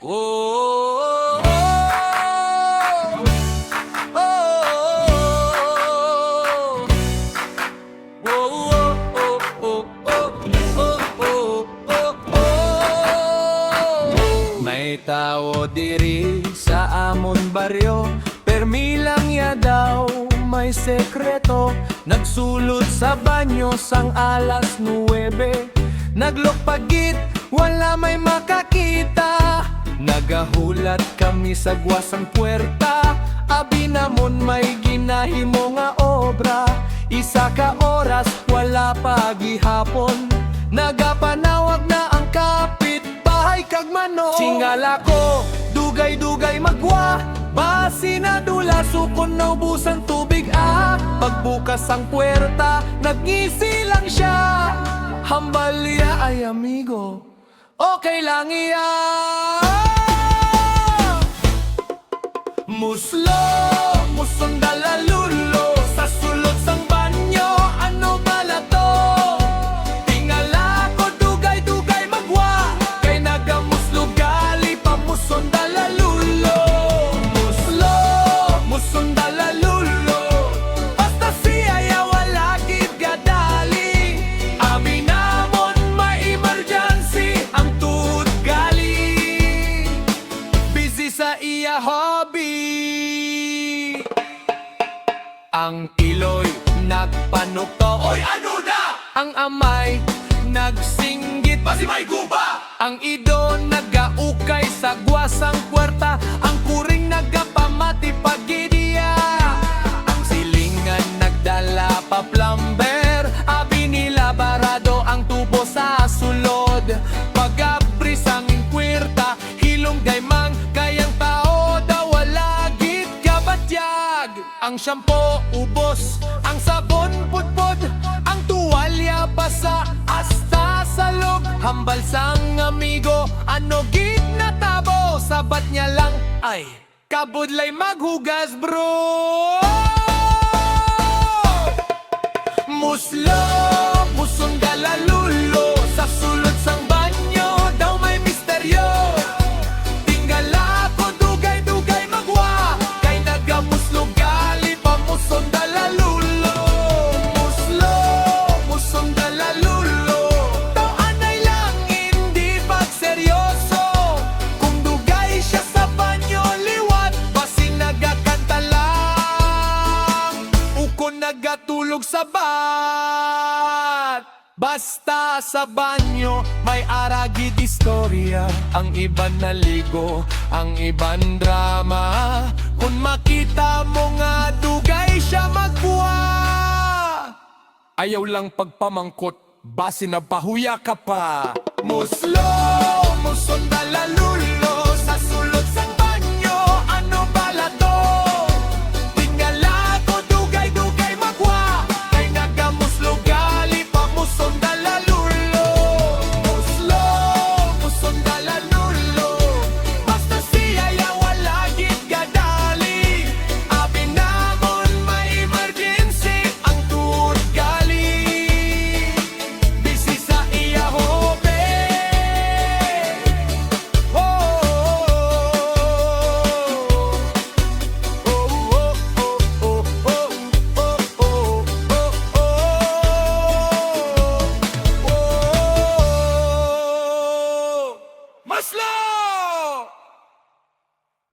Oh, oh, oh, oh, oh, oh. May tao diri sa amon baryo, permi lang ya daw may sekreto. Nagsulod sa banyo sang alas 9, naglokpagit, wala may makakita. Nagahulat kami sa gwasang puwerta, abi namon may ginahimo nga obra. Isa ka oras, wala pa gihapon, nagapanawag na ang kapit bahay kag manong. Singala ko, dugay-dugay magwa, basi na dula sukon naubusan tubig Pagbukas ang puwerta, nagngisi lang siya. Hambal niya ay amigo, okay lang iya. Muslo, musundala lulo, sa sulod sang banyo, ano bala to? Tingala ko dugay-dugay magwa, kay nagamuslo gali pa musundala lulo. Muslo, musundala lulo, basta siya ya wala gid gadali. Abi namon may emergency, ang tuod gali, busy sa iya hobby. Ang iloy nagpanukto, oy ano na? Ang amay nagsinggit, basi may guba. Ang ido nagaukay sa gwasang puwerta, ang kuring nagapamati pagidiya. Ang silingan nagdala pa plumber, abi nila barado ang tubo sa sulod. Pag-abris ang puwerta, hilong daymang kayang tao daw wala gid kabatyag. Ang shampoo ubos, ang sabon pudpod, ang tuwalya basa hasta sa loob. Hambal sang amigo, ano gid natabo, sabat niya lang ay kabudlay maghugas bro. Muslo, musundala lulo, sa sulod sang banyo daw may misteryo. Tingala ko dugay-dugay magwa, kay nagamuslo gali pa musundala lulo. Muslo, musundala lulo, daw anay lang hindi pagseryoso. Kung dugay siya sa banyo liwat, basi nagakanta lang, ukon nagatulog sa bat. Basta sa banyo may aragid istorya, ang iban naligo, ang iban drama. Kung makita mo nga dugay siya magbuha, ayaw lang pagpamangkot, basi na pahuya ka pa. Muslo, musundala